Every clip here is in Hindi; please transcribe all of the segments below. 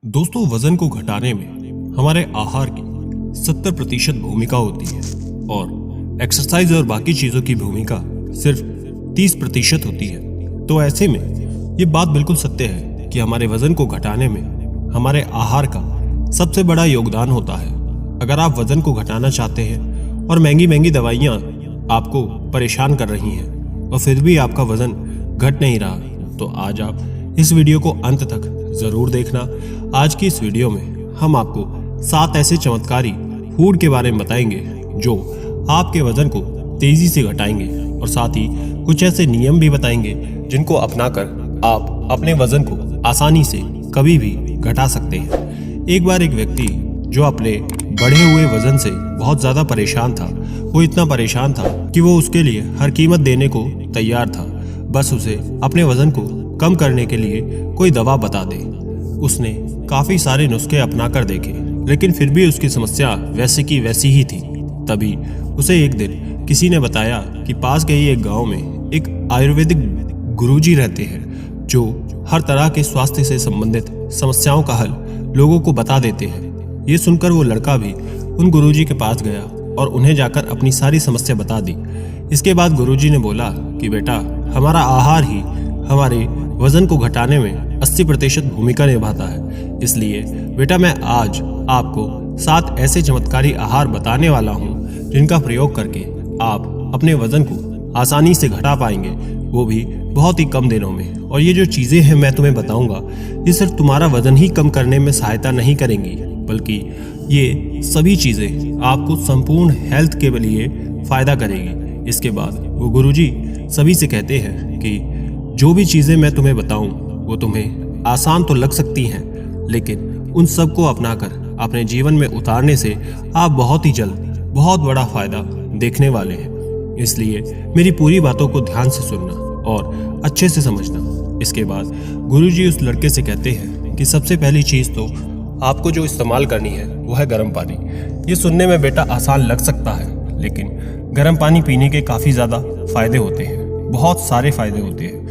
दोस्तों, वजन को घटाने में हमारे आहार की 70% भूमिका होती है और एक्सरसाइज और बाकी चीजों की भूमिका सिर्फ 30% होती है। तो ऐसे में ये बात बिल्कुल सत्य है कि हमारे वजन को घटाने में हमारे आहार का सबसे बड़ा योगदान होता है। अगर आप वजन को घटाना चाहते हैं और महंगी महंगी दवाइयाँ आपको परेशान कर रही हैं और फिर भी आपका वजन घट नहीं रहा, तो आज आप इस वीडियो को अंत तक जरूर देखना। आज की इस वीडियो में हम आपको 7 ऐसे चमत्कारी फूड के बारे में बताएंगे जो आपके वजन को तेजी से घटाएंगे और साथ ही कुछ ऐसे नियम भी बताएंगे जिनको अपनाकर आप अपने वजन को आसानी से कभी भी घटा सकते हैं। एक बार एक व्यक्ति जो अपने बढ़े हुए वजन से बहुत ज्यादा परेशान था, वो इतना परेशान था कि वो उसके लिए हर कीमत देने को तैयार था, बस उसे अपने वजन को कम करने के लिए कोई दवा बता दे। उसने काफी सारे नुस्खे अपना कर देखे, लेकिन फिर भी उसकी समस्या वैसे की वैसी ही थी। तभी उसे एक दिन किसी ने बताया कि पास के ही एक गांव में एक आयुर्वेदिक गुरुजी रहते हैं जो हर तरह के स्वास्थ्य से संबंधित समस्याओं का हल लोगों को बता देते हैं। ये सुनकर वो लड़का भी उन गुरुजी के पास गया और उन्हें जाकर अपनी सारी समस्या बता दी। इसके बाद गुरुजी ने बोला कि बेटा, हमारा आहार ही हमारे वजन को घटाने में 80% भूमिका निभाता है। इसलिए बेटा, मैं आज आपको 7 ऐसे चमत्कारी आहार बताने वाला हूँ जिनका प्रयोग करके आप अपने वजन को आसानी से घटा पाएंगे, वो भी बहुत ही कम दिनों में। और ये जो चीजें हैं मैं तुम्हें बताऊंगा, ये सिर्फ तुम्हारा वजन ही कम करने में सहायता नहीं करेंगी, बल्कि ये सभी चीजें आपको संपूर्ण हेल्थ के लिए फायदा करेगी। इसके बाद वो गुरुजी सभी से कहते हैं कि जो भी चीजें मैं तुम्हें बताऊं वो तुम्हें आसान तो लग सकती हैं, लेकिन उन सब को अपनाकर अपने जीवन में उतारने से आप बहुत ही जल्द बहुत बड़ा फायदा देखने वाले हैं। इसलिए मेरी पूरी बातों को ध्यान से सुनना और अच्छे से समझना। इसके बाद गुरुजी उस लड़के से कहते हैं कि सबसे पहली चीज तो आपको जो इस्तेमाल करनी है वो है गर्म पानी। ये सुनने में बेटा आसान लग सकता है, लेकिन गर्म पानी पीने के काफी ज्यादा फायदे होते हैं, बहुत सारे फायदे होते हैं।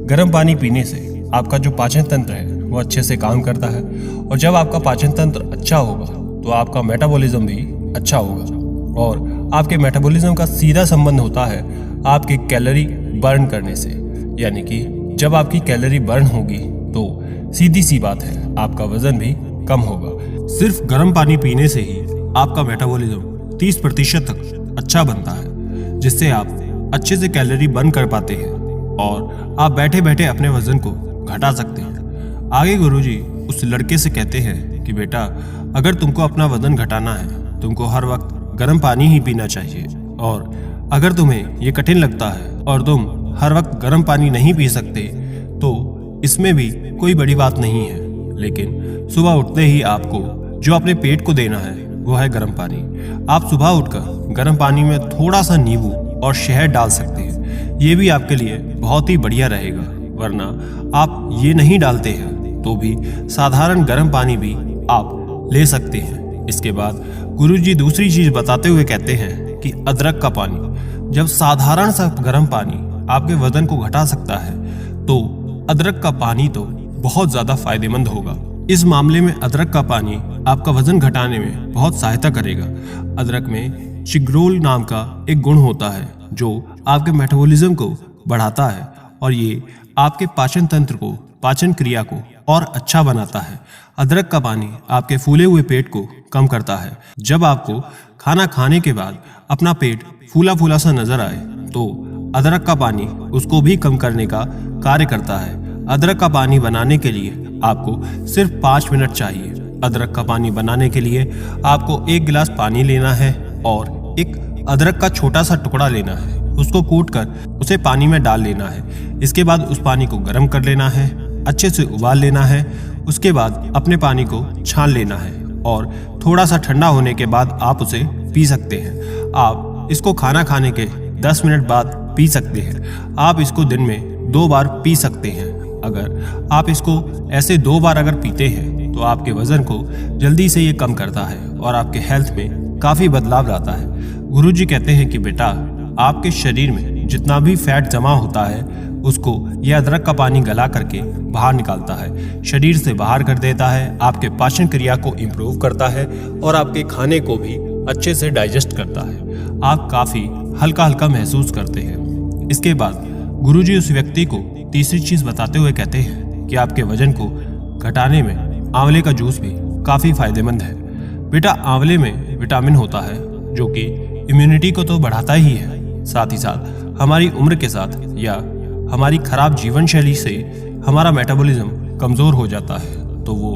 गर्म पानी पीने से आपका जो पाचन तंत्र है वो अच्छे से काम करता है, और जब आपका पाचन तंत्र अच्छा होगा तो आपका मेटाबॉलिज्म भी अच्छा होगा, और आपके मेटाबॉलिज्म का सीधा संबंध होता है आपके कैलोरी बर्न करने से। यानी कि जब आपकी कैलोरी बर्न होगी तो सीधी सी बात है आपका वजन भी कम होगा। सिर्फ गर्म पानी पीने से ही आपका मेटाबॉलिज्म 30% तक अच्छा बनता है, जिससे आप अच्छे से कैलोरी बर्न कर पाते हैं और आप बैठे बैठे अपने वजन को घटा सकते हैं। आगे गुरुजी उस लड़के से कहते हैं कि बेटा, अगर तुमको अपना वजन घटाना है, तुमको हर वक्त गर्म पानी ही पीना चाहिए, और अगर तुम्हें ये कठिन लगता है और तुम हर वक्त गर्म पानी नहीं पी सकते तो इसमें भी कोई बड़ी बात नहीं है, लेकिन सुबह उठते ही आपको जो अपने पेट को देना है वो है गर्म पानी। आप सुबह उठकर गर्म पानी में थोड़ा सा नींबू और शहद डाल सकते हैं, ये भी आपके लिए बहुत ही बढ़िया रहेगा। वरना आप ये नहीं डालते हैं तो भी साधारण गर्म पानी भी आप ले सकते हैं। इसके बाद गुरुजी दूसरी चीज बताते हुए कहते हैं कि अदरक का पानी। जब साधारण सा गर्म पानी आपके वजन को घटा सकता है, तो अदरक का पानी तो बहुत ज्यादा फायदेमंद होगा। इस मामले में अदरक का पानी आपका वजन घटाने में बहुत सहायता करेगा। अदरक में चिग्रोल नाम का एक गुण होता है जो आपके मेटाबॉलिज्म को बढ़ाता है, और ये आपके पाचन तंत्र को, पाचन क्रिया को और अच्छा बनाता है। अदरक का पानी आपके फूले हुए पेट को कम करता है। जब आपको खाना खाने के बाद अपना पेट फूला फूला सा नजर आए तो अदरक का पानी उसको भी कम करने का कार्य करता है। अदरक का पानी बनाने के लिए आपको सिर्फ 5 मिनट चाहिए। अदरक का पानी बनाने के लिए आपको 1 गिलास पानी लेना है और एक अदरक का छोटा सा टुकड़ा लेना है, उसको कूट कर उसे पानी में डाल लेना है। इसके बाद उस पानी को गर्म कर लेना है, अच्छे से उबाल लेना है। उसके बाद अपने पानी को छान लेना है और थोड़ा सा ठंडा होने के बाद आप उसे पी सकते हैं। आप इसको खाना खाने के 10 मिनट बाद पी सकते हैं। आप इसको दिन में 2 बार पी सकते हैं। अगर आप इसको ऐसे 2 बार अगर पीते हैं तो आपके वजन को जल्दी से ये कम करता है और आपके हेल्थ में काफी बदलाव लाता है। गुरुजी कहते हैं कि बेटा, आपके शरीर में जितना भी फैट जमा होता है उसको यह अदरक का पानी गला करके बाहर निकालता है, शरीर से बाहर कर देता है, आपके पाचन क्रिया को इम्प्रूव करता है और आपके खाने को भी अच्छे से डाइजेस्ट करता है। आप काफ़ी हल्का हल्का महसूस करते हैं। इसके बाद गुरुजी उस व्यक्ति को तीसरी चीज़ बताते हुए कहते हैं कि आपके वजन को घटाने में आंवले का जूस भी काफ़ी फायदेमंद है। बेटा, आंवले में विटामिन होता है जो कि इम्यूनिटी को तो बढ़ाता ही है, साथ ही साथ हमारी उम्र के साथ या हमारी खराब जीवन शैली से हमारा मेटाबॉलिज्म कमज़ोर हो जाता है तो वो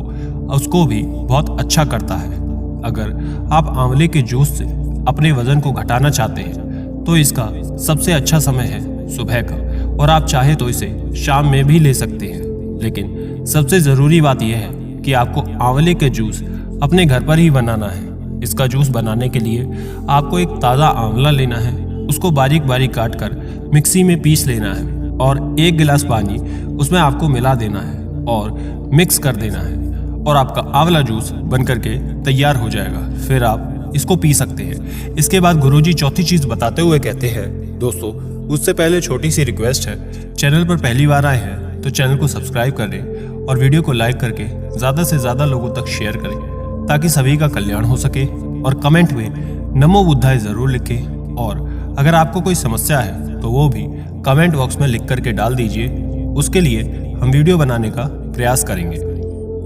उसको भी बहुत अच्छा करता है। अगर आप आंवले के जूस से अपने वजन को घटाना चाहते हैं तो इसका सबसे अच्छा समय है सुबह का, और आप चाहे तो इसे शाम में भी ले सकते हैं। लेकिन सबसे ज़रूरी बात यह है कि आपको आंवले के जूस अपने घर पर ही बनाना है। इसका जूस बनाने के लिए आपको एक ताज़ा आंवला लेना है, उसको बारीक बारीक काट कर मिक्सी में पीस लेना है और 1 गिलास पानी उसमें आपको मिला देना है और मिक्स कर देना है और आपका आंवला जूस बन करके तैयार हो जाएगा। फिर आप इसको पी सकते हैं। इसके बाद गुरुजी चौथी चीज़ बताते हुए कहते हैं, दोस्तों उससे पहले छोटी सी रिक्वेस्ट है, चैनल पर पहली बार आए हैं तो चैनल को सब्सक्राइब करें और वीडियो को लाइक करके ज़्यादा से ज़्यादा लोगों तक शेयर करें ताकि सभी का कल्याण हो सके। और कमेंट में नमो बुद्धाय ज़रूर लिखें, और अगर आपको कोई समस्या है तो वो भी कमेंट बॉक्स में लिख करके डाल दीजिए, उसके लिए हम वीडियो बनाने का प्रयास करेंगे।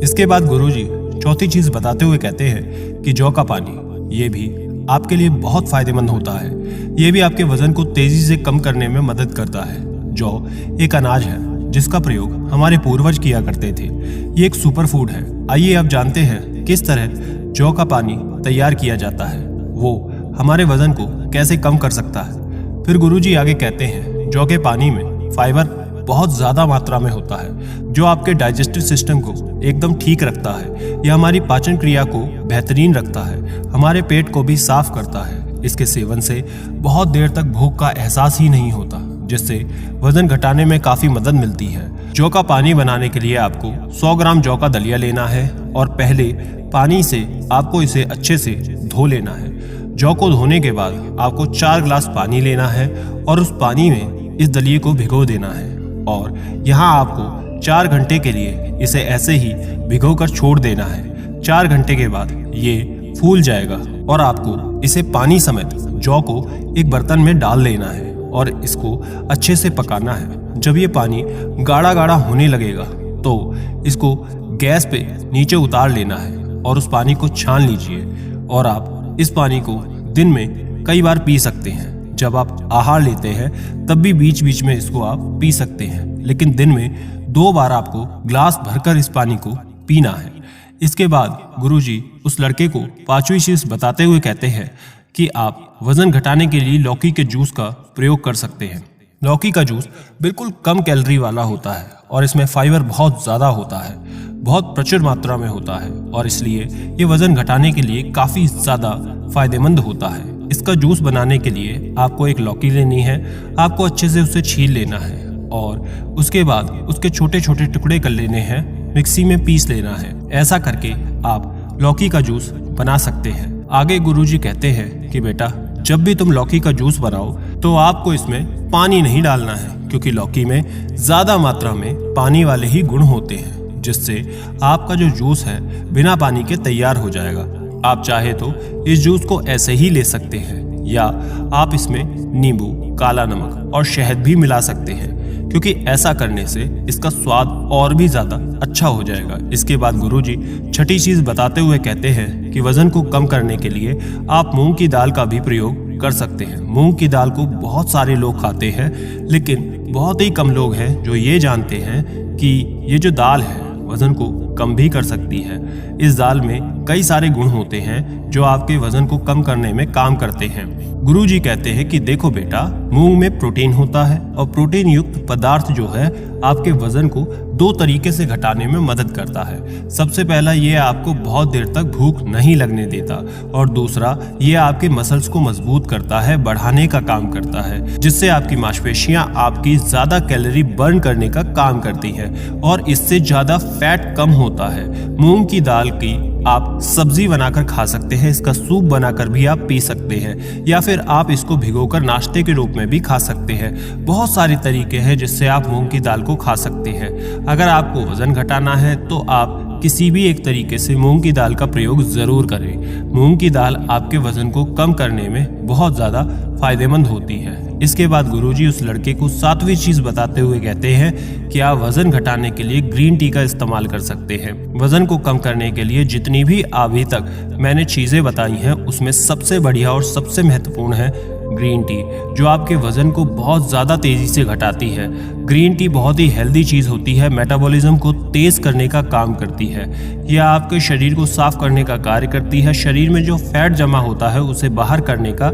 इसके बाद गुरुजी चौथी चीज़ बताते हुए कहते हैं कि जौ का पानी ये भी आपके लिए बहुत फायदेमंद होता है। ये भी आपके वजन को तेजी से कम करने में मदद करता है। जौ एक अनाज है जिसका प्रयोग हमारे पूर्वज किया करते थे। ये एक सुपर फूड है। आइए आप जानते हैं किस तरह जौ का पानी तैयार किया जाता है, वो हमारे वजन को कैसे कम कर सकता है। फिर गुरुजी आगे कहते हैं जौ के पानी में फाइबर बहुत ज़्यादा मात्रा में होता है जो आपके डाइजेस्टिव सिस्टम को एकदम ठीक रखता है। यह हमारी पाचन क्रिया को बेहतरीन रखता है, हमारे पेट को भी साफ करता है। इसके सेवन से बहुत देर तक भूख का एहसास ही नहीं होता, जिससे वजन घटाने में काफ़ी मदद मिलती है। जौ का पानी बनाने के लिए आपको 100 ग्राम जौ का दलिया लेना है और पहले पानी से आपको इसे अच्छे से धो लेना है। जौ को धोने के बाद आपको 4 गिलास पानी लेना है और उस पानी में इस दलिये को भिगो देना है और यहाँ आपको 4 घंटे के लिए इसे ऐसे ही भिगो कर छोड़ देना है। 4 घंटे के बाद ये फूल जाएगा और आपको इसे पानी समेत जौ को एक बर्तन में डाल लेना है और इसको अच्छे से पकाना है। जब ये पानी गाढ़ा गाढ़ा होने लगेगा तो इसको गैस पे नीचे उतार लेना है और उस पानी को छान लीजिए और आप इस पानी को दिन में कई बार पी सकते हैं। जब आप आहार लेते हैं तब भी बीच बीच में इसको आप पी सकते हैं, लेकिन दिन में 2 बार आपको ग्लास भरकर इस पानी को पीना है। इसके बाद गुरुजी उस लड़के को 5वीं चीज़ बताते हुए कहते हैं कि आप वजन घटाने के लिए लौकी के जूस का प्रयोग कर सकते हैं। लौकी का जूस बिल्कुल कम कैलोरी वाला होता है और इसमें फाइबर बहुत ज़्यादा होता है, बहुत प्रचुर मात्रा में होता है और इसलिए ये वजन घटाने के लिए काफ़ी ज़्यादा फायदेमंद होता है। इसका जूस बनाने के लिए आपको एक लौकी लेनी है, आपको अच्छे से उसे छील लेना है और उसके बाद उसके छोटे छोटे टुकड़े कर लेने हैं, मिक्सी में पीस लेना है। ऐसा करके आप लौकी का जूस बना सकते हैं। आगे गुरुजी कहते हैं कि बेटा, जब भी तुम लौकी का जूस बनाओ तो आपको इसमें पानी नहीं डालना है, क्योंकि लौकी में ज़्यादा मात्रा में पानी वाले ही गुण होते हैं, जिससे आपका जो जूस है बिना पानी के तैयार हो जाएगा। आप चाहे तो इस जूस को ऐसे ही ले सकते हैं या आप इसमें नींबू, काला नमक और शहद भी मिला सकते हैं, क्योंकि ऐसा करने से इसका स्वाद और भी ज़्यादा अच्छा हो जाएगा। इसके बाद गुरुजी छठी चीज़ बताते हुए कहते हैं कि वज़न को कम करने के लिए आप मूंग की दाल का भी प्रयोग कर सकते हैं। मूंग की दाल को बहुत सारे लोग खाते हैं, लेकिन बहुत ही कम लोग हैं जो ये जानते हैं कि ये जो दाल है वज़न को कम भी कर सकती है। इस दाल में कई सारे गुण होते हैं जो आपके वज़न को कम करने में काम करते हैं। गुरुजी कहते हैं कि देखो बेटा, मूंग में प्रोटीन होता है और प्रोटीन युक्त पदार्थ जो है आपके वज़न को 2 तरीके से घटाने में मदद करता है। सबसे पहला, ये आपको बहुत देर तक भूख नहीं लगने देता और दूसरा, ये आपके मसल्स को मजबूत करता है, बढ़ाने का काम करता है, जिससे आपकी मांसपेशियां आपकी ज़्यादा कैलोरी बर्न करने का काम करती हैं और इससे ज़्यादा फैट कम होता है। मूंग की दाल की आप सब्जी बनाकर खा सकते हैं, इसका सूप बनाकर भी आप पी सकते हैं, या फिर आप इसको भिगोकर नाश्ते के रूप में भी खा सकते हैं। बहुत सारे तरीके हैं जिससे आप मूंग की दाल को खा सकते हैं। अगर आपको वजन घटाना है तो आप किसी भी एक तरीके से मूंग की दाल का प्रयोग जरूर करें। मूंग की दाल आपके वजन को कम करने में बहुत ज्यादा फायदेमंद होती है। इसके बाद गुरुजी उस लड़के को 7वीं चीज बताते हुए कहते हैं कि आप वजन घटाने के लिए ग्रीन टी का इस्तेमाल कर सकते हैं। वजन को कम करने के लिए जितनी भी अभी तक मैंने चीजें बताई हैं उसमें सबसे बढ़िया और सबसे महत्वपूर्ण है ग्रीन टी, जो आपके वजन को बहुत ज्यादा तेजी से घटाती है। ग्रीन टी बहुत ही हेल्दी चीज होती है, मेटाबॉलिज्म को तेज करने का काम करती है। यह आपके शरीर को साफ करने का कार्य करती है, शरीर में जो फैट जमा होता है उसे बाहर करने का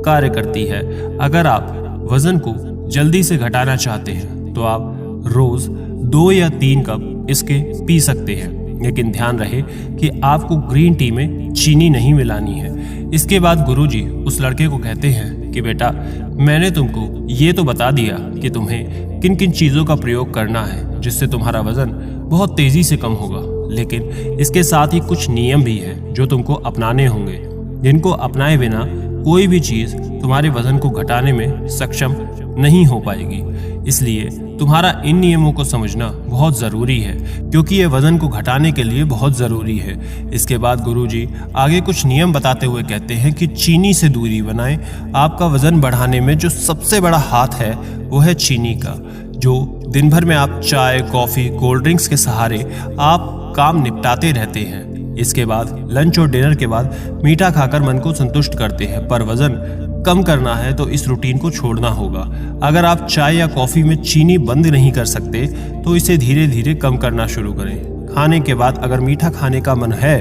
कार्य करती है। अगर आप वजन को जल्दी से घटाना चाहते हैं तो आप रोज 2 या 3 कप इसके पी सकते हैं, लेकिन ध्यान रहे कि आपको ग्रीन टी में चीनी नहीं मिलानी है। इसके बाद गुरुजी उस लड़के को कहते हैं कि बेटा, मैंने तुमको ये तो बता दिया कि तुम्हें किन किन चीज़ों का प्रयोग करना है जिससे तुम्हारा वजन बहुत तेज़ी से कम होगा, लेकिन इसके साथ ही कुछ नियम भी हैं जो तुमको अपनाने होंगे, जिनको अपनाए बिना कोई भी चीज़ तुम्हारे वजन को घटाने में सक्षम नहीं हो पाएगी। इसलिए तुम्हारा इन नियमों को समझना बहुत ज़रूरी है, क्योंकि ये वजन को घटाने के लिए बहुत ज़रूरी है। इसके बाद गुरुजी आगे कुछ नियम बताते हुए कहते हैं कि चीनी से दूरी बनाएं। आपका वजन बढ़ाने में जो सबसे बड़ा हाथ है वो है चीनी का, जो दिन भर में आप चाय, कॉफ़ी, कोल्ड ड्रिंक्स के सहारे आप काम निपटाते रहते हैं। इसके बाद लंच और डिनर के बाद मीठा खाकर मन को संतुष्ट करते हैं, पर वजन कम करना है तो इस रूटीन को छोड़ना होगा। अगर आप चाय या कॉफ़ी में चीनी बंद नहीं कर सकते तो इसे धीरे धीरे कम करना शुरू करें। खाने के बाद अगर मीठा खाने का मन है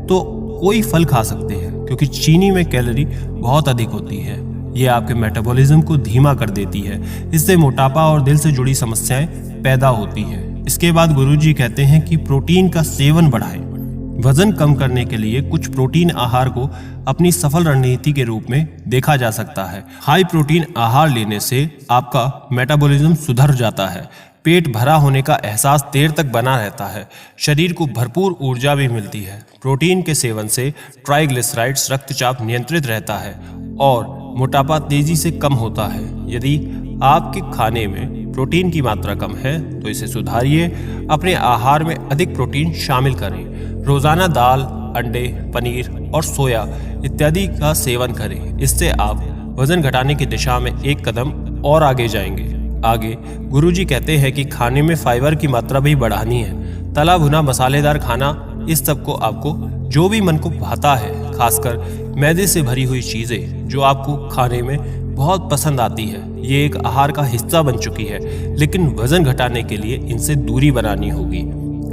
तो कोई फल खा सकते हैं, क्योंकि चीनी में कैलोरी बहुत अधिक होती है। ये आपके मेटाबॉलिज्म को धीमा कर देती है, इससे मोटापा और दिल से जुड़ी समस्याएं पैदा होती हैं। इसके बाद गुरुजी कहते हैं कि प्रोटीन का सेवन बढ़ाएं। वजन कम करने के लिए कुछ प्रोटीन आहार को अपनी सफल रणनीति के रूप में देखा जा सकता है। हाई प्रोटीन आहार लेने से आपका मेटाबॉलिज्म सुधर जाता है, पेट भरा होने का एहसास देर तक बना रहता है, शरीर को भरपूर ऊर्जा भी मिलती है। प्रोटीन के सेवन से ट्राइग्लिसराइड्स रक्तचाप नियंत्रित रहता है और मोटापा तेजी से कम होता है। यदि आपके खाने में प्रोटीन की मात्रा कम है तो इसे सुधारिए। अपने आहार में अधिक प्रोटीन शामिल करें। रोजाना दाल, अंडे, पनीर और सोया इत्यादि का सेवन करें। इससे आप वजन घटाने की दिशा में एक कदम और आगे जाएंगे। आगे गुरुजी कहते हैं कि खाने में फाइबर की मात्रा भी बढ़ानी है। तला भुना मसालेदार खाना, इस सब को आपको जो भी मन को भाता है, खासकर मैदे से भरी हुई चीज़ें जो आपको खाने में बहुत पसंद आती है, ये एक आहार का हिस्सा बन चुकी है, लेकिन वजन घटाने के लिए इनसे दूरी बनानी होगी।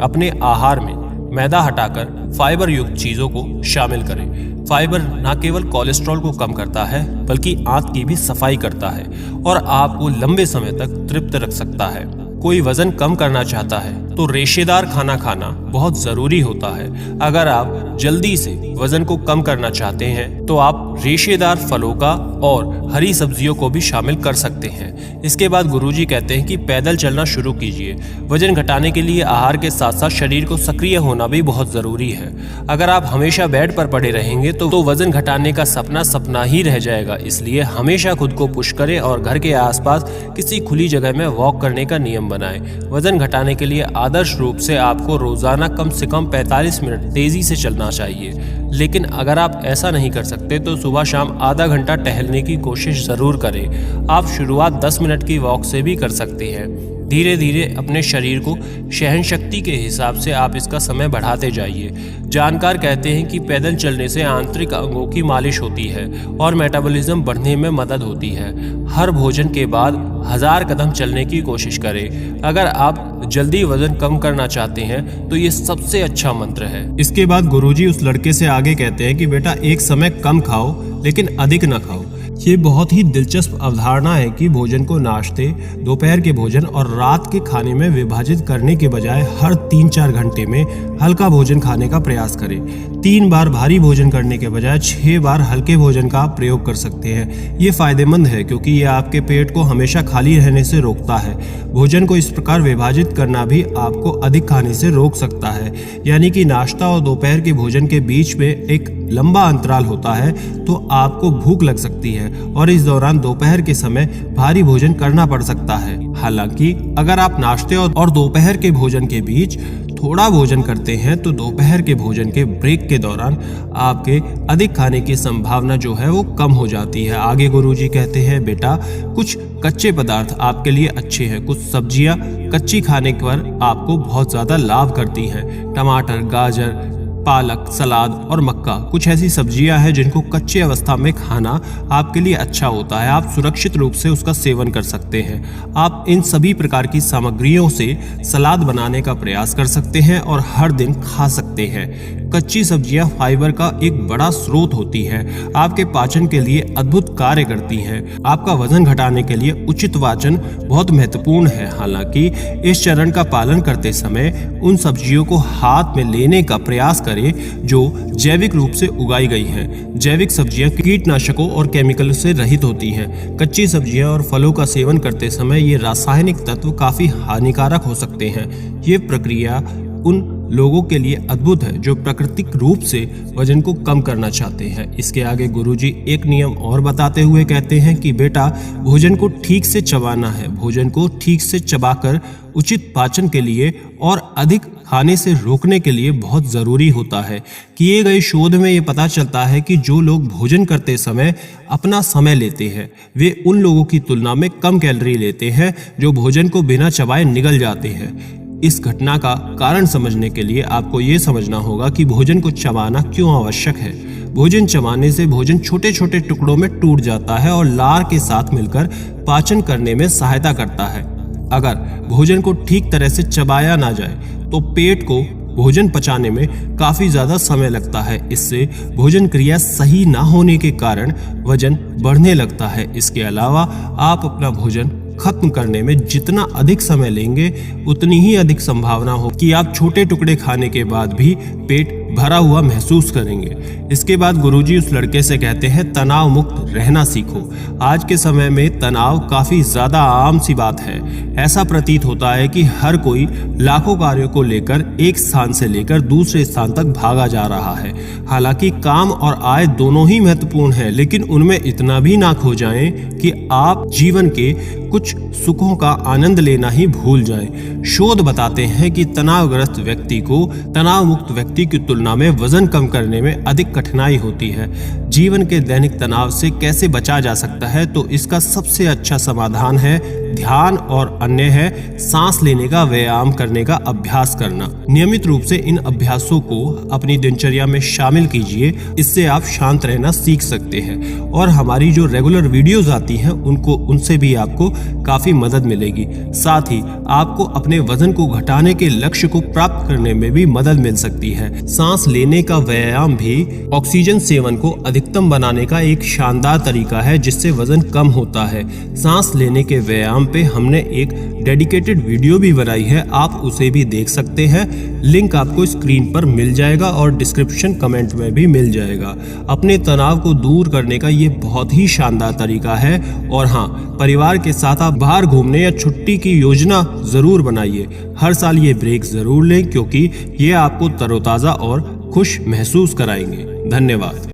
अपने आहार में मैदा हटाकर फाइबर युक्त चीज़ों को शामिल करें। फाइबर न केवल कोलेस्ट्रॉल को कम करता है बल्कि आंत की भी सफाई करता है और आपको लंबे समय तक तृप्त रख सकता है। कोई वजन कम करना चाहता है तो रेशेदार खाना खाना बहुत जरूरी होता है। अगर आप जल्दी से वजन को कम करना चाहते हैं तो आप रेशेदार फलों का और हरी सब्जियों को भी शामिल कर सकते हैं। इसके बाद गुरुजी कहते हैं कि पैदल चलना शुरू कीजिए। वजन घटाने के लिए आहार के साथ साथ शरीर को सक्रिय होना भी बहुत जरूरी है। अगर आप हमेशा बेड पर पड़े रहेंगे तो वजन घटाने का सपना सपना ही रह जाएगा। इसलिए हमेशा खुद को पुश करें और घर के आसपास किसी खुली जगह में वॉक करने का नियम बनाएं। वजन घटाने के लिए आदर्श रूप से आपको रोजाना कम से कम 45 मिनट तेजी से चलना चाहिए, लेकिन अगर आप ऐसा नहीं कर सकते तो सुबह शाम आधा घंटा टहलने की कोशिश जरूर करें। आप शुरुआत 10 मिनट की वॉक से भी कर सकते हैं। धीरे धीरे अपने शरीर को सहन शक्ति के हिसाब से आप इसका समय बढ़ाते जाइए। जानकार कहते हैं कि पैदल चलने से आंतरिक अंगों की मालिश होती है और मेटाबॉलिज्म बढ़ने में मदद होती है। हर भोजन के बाद 1000 कदम चलने की कोशिश करें। अगर आप जल्दी वजन कम करना चाहते हैं तो ये सबसे अच्छा मंत्र है। इसके बाद गुरुजी उस लड़के से आगे कहते हैं कि बेटा, एक समय कम खाओ लेकिन अधिक न खाओ। ये बहुत ही दिलचस्प अवधारणा है कि भोजन को नाश्ते, दोपहर के भोजन और रात के खाने में विभाजित करने के बजाय हर 3-4 घंटे में हल्का भोजन खाने का प्रयास करें। 3 बार भारी भोजन करने के बजाय 6 बार हल्के भोजन का आप प्रयोग कर सकते हैं। ये फायदेमंद है क्योंकि ये आपके पेट को हमेशा खाली रहने से रोकता है। भोजन को इस प्रकार विभाजित करना भी आपको अधिक खाने से रोक सकता है। यानी कि नाश्ता और दोपहर के भोजन के बीच में एक लंबा अंतराल होता है तो आपको भूख लग सकती है और इस दौरान दोपहर के समय भारी भोजन करना पड़ सकता है। हालांकि अगर आप नाश्ते और दोपहर के भोजन के बीच थोड़ा भोजन करते हैं तो दोपहर के भोजन के ब्रेक के दौरान आपके अधिक खाने की संभावना जो है वो कम हो जाती है। आगे गुरुजी कहते हैं, बेटा कुछ कच्चे पदार्थ आपके लिए अच्छे हैं। कुछ सब्जियां कच्ची खाने पर आपको बहुत ज्यादा लाभ करती हैं। टमाटर, गाजर, पालक, सलाद और मक्का कुछ ऐसी सब्जियां हैं जिनको कच्चे अवस्था में खाना आपके लिए अच्छा होता है। आप सुरक्षित रूप से उसका सेवन कर सकते हैं। आप इन सभी प्रकार की सामग्रियों से सलाद बनाने का प्रयास कर सकते हैं और हर दिन खा सकते हैं। कच्ची सब्जियां फाइबर का एक बड़ा स्रोत होती हैं। आपके पाचन के लिए अद्भुत कार्य करती हैं। आपका वजन घटाने के लिए उचित वाचन बहुत महत्वपूर्ण है। हालांकि इस चरण का पालन करते समय उन सब्जियों को हाथ में लेने का प्रयास करें जो जैविक रूप से उगाई गई हैं। जैविक सब्जियां कीटनाशकों और केमिकल से रहित होती हैं। कच्ची सब्जियां और फलों का सेवन करते समय ये रासायनिक तत्व काफी हानिकारक हो सकते हैं। ये प्रक्रिया उन लोगों के लिए अद्भुत है जो प्राकृतिक रूप से वजन को कम करना चाहते हैं। इसके आगे गुरुजी एक नियम और बताते हुए कहते हैं कि बेटा भोजन को ठीक से चबाना है। भोजन को ठीक से चबाकर उचित पाचन के लिए और अधिक खाने से रोकने के लिए बहुत जरूरी होता है। किए गए शोध में ये पता चलता है कि जो लोग भोजन करते समय अपना समय लेते हैं वे उन लोगों की तुलना में कम कैलोरी लेते हैं जो भोजन को बिना चबाए निगल जाते हैं। इस घटना का कारण समझने के लिए आपको ये समझना होगा कि भोजन को चबाना क्यों आवश्यक है। भोजन चबाने से भोजन छोटे छोटे टुकड़ों में टूट जाता है और लार के साथ मिलकर पाचन करने में सहायता करता है। अगर भोजन को ठीक तरह से चबाया ना जाए तो पेट को भोजन पचाने में काफी ज्यादा समय लगता है। इससे भोजन क्रिया सही ना होने के कारण वजन बढ़ने लगता है। इसके अलावा आप अपना भोजन खत्म करने में जितना अधिक समय लेंगे उतनी ही अधिक संभावना हो कि आप छोटे टुकड़े खाने के बाद भी पेट भरा हुआ महसूस करेंगे। इसके बाद गुरुजी उस लड़के से कहते हैं, तनाव मुक्त रहना सीखो। आज के समय में तनाव काफी ज्यादा आम सी बात है। ऐसा प्रतीत होता है कि हर कोई लाखों कार्यों को लेकर एक स्थान से लेकर दूसरे स्थान तक भागा जा रहा है। हालांकि काम और आय दोनों ही महत्वपूर्ण है, लेकिन उनमें इतना भी ना खो जाएं कि आप जीवन के कुछ सुखों का आनंद लेना ही भूल जाएं। शोध बताते हैं कि तनावग्रस्त व्यक्ति को तनाव मुक्त व्यक्ति की तुलना में वजन कम करने में अधिक कठिनाई होती है। जीवन के दैनिक तनाव से कैसे बचा जा सकता है, तो इसका सबसे अच्छा समाधान है ध्यान और अन्य है सांस लेने का व्यायाम करने का अभ्यास करना। नियमित रूप से इन अभ्यासों को अपनी दिनचर्या में शामिल कीजिए। इससे आप शांत रहना सीख सकते हैं और हमारी जो रेगुलर वीडियोस आती हैं उनसे भी आपको काफी मदद मिलेगी। साथ ही आपको अपने वजन को घटाने के लक्ष्य को प्राप्त करने में भी मदद मिल सकती है। सांस लेने का व्यायाम भी ऑक्सीजन सेवन को अधिकतम बनाने का एक शानदार तरीका है जिससे वजन कम होता है। सांस लेने के व्यायाम पे हमने एक डेडिकेटेड वीडियो भी बनाई है, आप उसे भी देख सकते हैं। लिंक आपको स्क्रीन पर मिल जाएगा और डिस्क्रिप्शन कमेंट में भी मिल जाएगा। अपने तनाव को दूर करने का ये बहुत ही शानदार तरीका है। और हाँ, परिवार के साथ आप बाहर घूमने या छुट्टी की योजना जरूर बनाइए। हर साल ये ब्रेक जरूर लें क्योंकि ये आपको तरोताजा और खुश महसूस कराएंगे। धन्यवाद।